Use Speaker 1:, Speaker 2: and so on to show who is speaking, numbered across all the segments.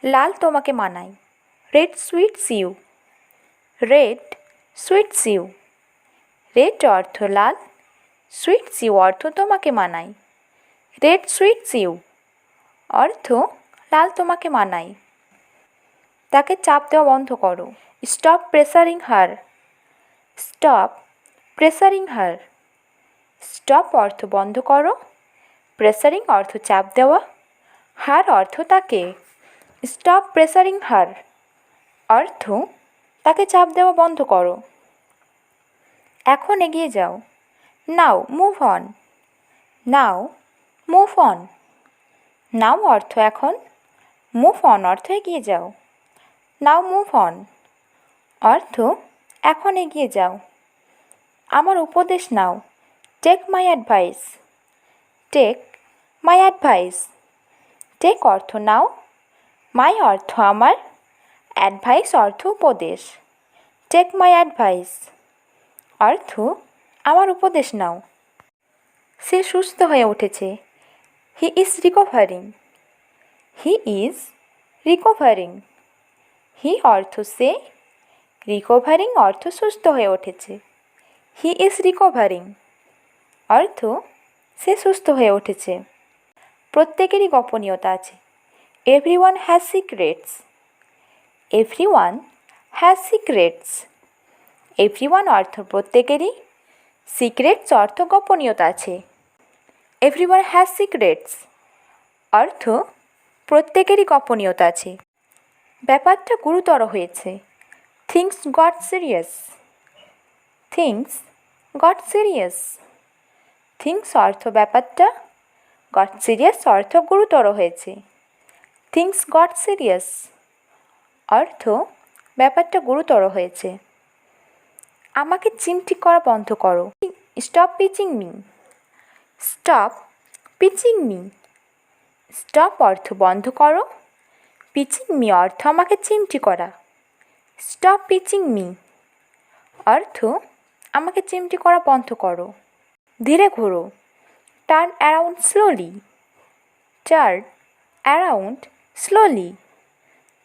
Speaker 1: লাল তোমাকে মানায়। Red suits you. Red suits you. Red অর্থ লাল, সুইটস ইউ অর্থ তোমাকে মানায়। রেড সুইটস ইউ অর্থ লাল তোমাকে মানায়। তাকে চাপ দেওয়া বন্ধ করো। স্টপ প্রেসারিং হার। স্টপ প্রেসারিং হার। স্টপ অর্থ বন্ধ করো, প্রেসারিং অর্থ চাপ দেওয়া, হার অর্থ তাকে। স্টপ প্রেসারিং হার অর্থ তাকে চাপ দেওয়া বন্ধ করো। এখন এগিয়ে যাও। Now move on. Now move on. Now অর্থ এখন, মুভ অন অর্থ এগিয়ে যাও। নাও মুভ অন অর্থ এখন এগিয়ে যাও। আমার উপদেশ নাও। Take my advice. Take my advice. Take অর্থ নাও, মাই অর্থ আমার, অ্যাডভাইস অর্থ উপদেশ। টেক মাই অ্যাডভাইস অর্থ আমার উপদেশ নাও। সে সুস্থ হয়ে উঠেছে। He is recovering. He is recovering. He অর্থ সে, রিকভারিং অর্থ সুস্থ হয়ে উঠেছে। হি ইজ রিকভারিং অর্থ সে সুস্থ হয়ে উঠেছে। প্রত্যেকেরই গোপনীয়তা আছে। Everyone has secrets. Everyone has secrets. Everyone অর্থ প্রত্যেকেরই, সিক্রেটস অর্থ গোপনীয়তা আছে। এভরিওয়ান হ্যাজ সিক্রেটস অর্থ প্রত্যেকেরই গোপনীয়তা আছে। ব্যাপারটা গুরুতর হয়েছে। Things goat serious. Things goat serious. Things অর্থ ব্যাপারটা, গট সিরিয়াস অর্থ গুরুতর হয়েছে। থিংস গট সিরিয়াস অর্থ ব্যাপারটা গুরুতর হয়েছে। আমাকে চিমটি করা বন্ধ করো। Stop pitching me. Stop pitching me. Stop অর্থ বন্ধ করো, পিচিং মি অর্থ আমাকে চিমটি করা। স্টপ পিচিং মি অর্থ আমাকে চিমটি করা বন্ধ করো। ধীরে ঘোরো। Turn around slowly. Turn around slowly.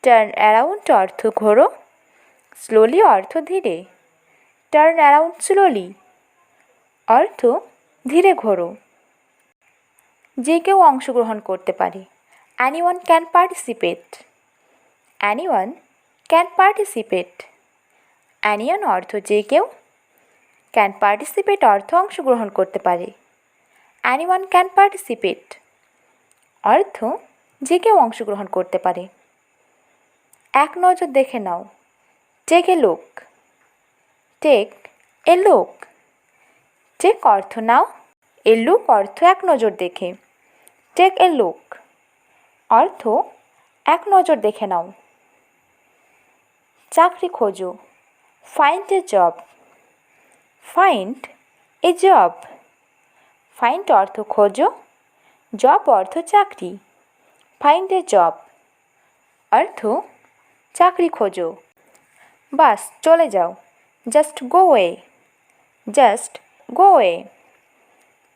Speaker 1: Turn around অর্থ ঘোরো, স্লোলি অর্থ ধীরে। টার্ন অ্যারাউন্ড স্লোলি অর্থ ধীরে ঘোরো। যে কেউ অংশগ্রহণ করতে পারে। Anyone can participate. Anyone can participate. Anyone অর্থ যে কেউ, ক্যান পার্টিসিপেট অর্থ অংশগ্রহণ করতে পারে। অ্যানিওয়ান ক্যান পার্টিসিপেট অর্থ যে কেউ অংশগ্রহণ করতে পারে। এক নজর দেখে নাও। Take a look. Take a look. Take অর্থ নাও, এ লুক অর্থ এক নজর দেখে। টেক এ লুক অর্থ এক নজর দেখে নাও। চাকরি খোঁজো। Find a job. Find a job. Find অর্থ খোঁজো, জব অর্থ চাকরি। ফাইন্ড এ জব অর্থ চাকরি খোঁজো। বাস চলে যাও। Just go way. Just go way.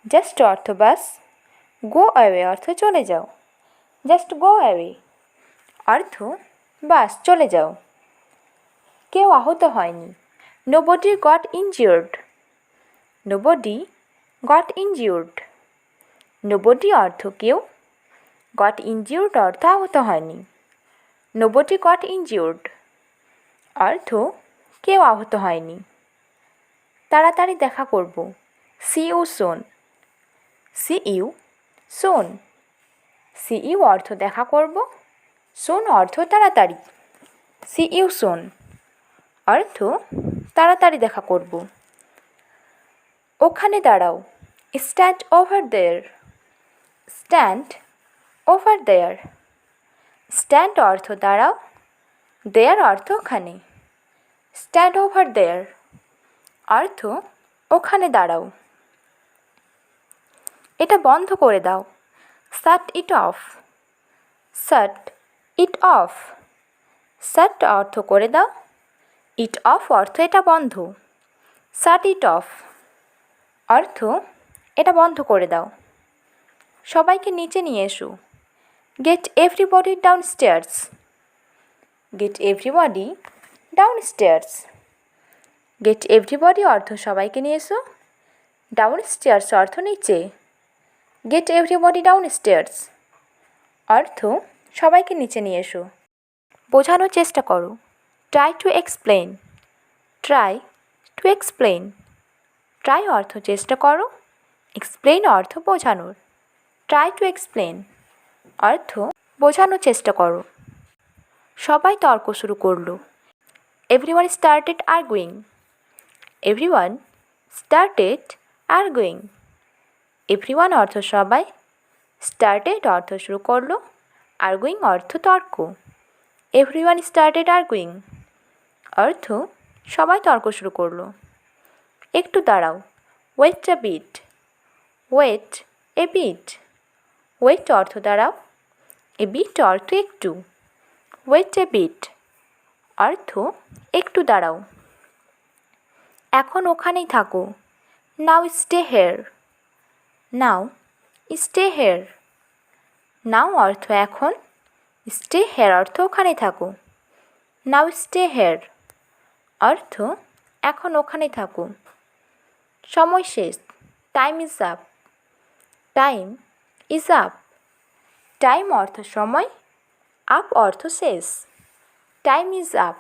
Speaker 1: Just অর্থ বাস, গো অ্যাওয়ে অর্থ চলে যাও। জাস্ট গো অ্যাওয়ে অর্থ বাস চলে যাও। কেউ আহত হয়নি। Nobody goat injured. Nobody goat injured. Nobody অর্থ কেউ, গট ইনজিওর্ড অর্থ আহত হয়নি। নোবডি গট ইনজিওর্ড অর্থ কেউ আহত হয়নি। তাড়াতাড়ি দেখা করব। See you soon. See you soon. See you অর্থ দেখা করব, সুন অর্থ তাড়াতাড়ি। সি ইউ সুন অর্থ তাড়াতাড়ি দেখা করব। ওখানে দাঁড়াও। Stand over there. Stand over there. Stand অর্থ দাঁড়াও, দেয়ার অর্থ ওখানে। স্ট্যান্ড ওভার দেয়ার অর্থ ওখানে দাঁড়াও। এটা বন্ধ করে দাও। শাট it off. Shut it off. শাট অর্থ করে দাও, ইট অফ অর্থ এটা বন্ধ। শাট ইট অফ অর্থ এটা বন্ধ করে দাও। সবাইকে নিচে নিয়ে এসো। Get everybody downstairs. Get everybody downstairs. Get everybody অর্থ সবাইকে নিয়ে এসো, ডাউনস্টেয়ার্স অর্থ নিচে। গেট এভরিবডি ডাউনস্টেয়ার্স অর্থ সবাইকে নিচে নিয়ে এসো। বোঝানোর চেষ্টা করো, try to explain. Try to explain. Try অর্থ চেষ্টা করো, এক্সপ্লেন অর্থ বোঝানোর। ট্রাই টু এক্সপ্লেন অর্থ বোঝানোর চেষ্টা করো। সবাই তর্ক শুরু করলো। Everyone started arguing. Everyone started arguing. Everyone অর্থ সবাই, স্টার্টেড অর্থ শুরু করলো, আর্গুইং অর্থ তর্ক। এভরিওয়ান স্টার্টেড আর্গুইং অর্থ সবাই তর্ক শুরু করলো। একটু দাঁড়াও, wait a bit. Wait a bit. Wait অর্থ দাঁড়াও, এ বিট অর্থ একটু। ওয়েট এ বিট অর্থ একটু দাঁড়াও। এখন ওখানেই থাকো। Now stay here. Now stay here. Now অর্থ এখন, স্টে হেয়ার অর্থ ওখানেই থাকো। নাও স্টে হেয়ার অর্থ এখন ওখানেই থাকো। সময় শেষ, time is up. Time is up. Time অর্থ সময়, আপ অর্থ শেষ। টাইম ইজ আপ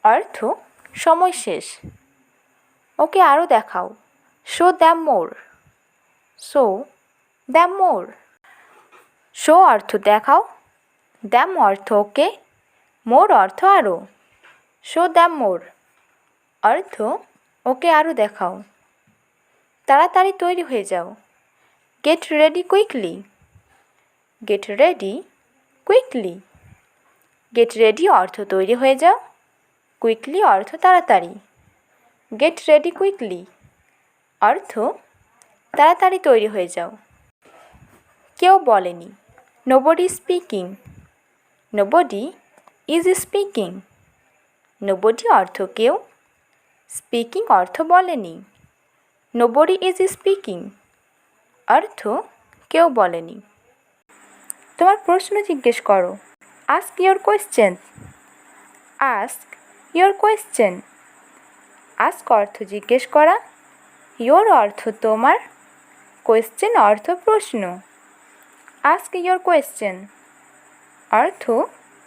Speaker 1: অর্থ সময় শেষ। ওকে আরও দেখাও। শো দ্যাম মোর। শো দ্যাম মোর। শো অর্থ দেখাও, দ্যাম অর্থ ওকে, মোর অর্থ আরও। শো দ্যাম মোর অর্থ ওকে আরও দেখাও। তাড়াতাড়ি তৈরি হয়ে যাও। Get ready quickly. Get ready quickly. Get ready অর্থ তৈরি হয়ে যাও, কুইকলি অর্থ তাড়াতাড়ি। গেট রেডি কুইকলি অর্থ তাড়াতাড়ি তৈরি হয়ে যাও। কেউ বলেনি। Nobody speaking. Nobody is speaking. Nobody অর্থ কেউ, স্পিকিং অর্থ বলেনি। নোবডি ইজ স্পিকিং অর্থ কেউ বলেনি। তোমার প্রশ্ন জিজ্ঞেস করো। Ask your question. Ask your question. Ask অর্থ জিজ্ঞেস করা, ইয়োর অর্থ তোমার, কোয়েশ্চেন অর্থ প্রশ্ন। আস্ক ইয়োর কোয়েশ্চেন অর্থ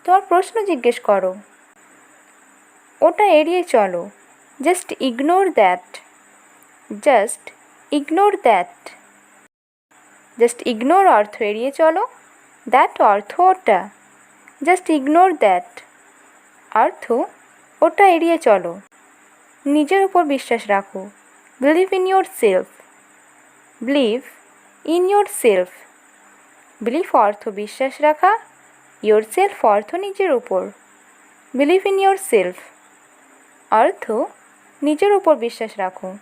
Speaker 1: তোমার প্রশ্ন জিজ্ঞেস করো। ওটা এড়িয়ে চলো। Just ignore that. Just ignore that. Just ignore অর্থ এড়িয়ে চলো, দ্যাট অর্থ ওটা। জাস্ট ইগনোর দ্যাট অর্থ ওটা এড়িয়ে চলো। নিজের উপর বিশ্বাস রাখো। Believe in your self. Believe in your self. Believe অর্থ বিশ্বাস রাখা, ইয়োর সেলফ অর্থ নিজের উপর। বিলিভ ইন ইয়োর সেলফ অর্থ নিজের উপর বিশ্বাস রাখো।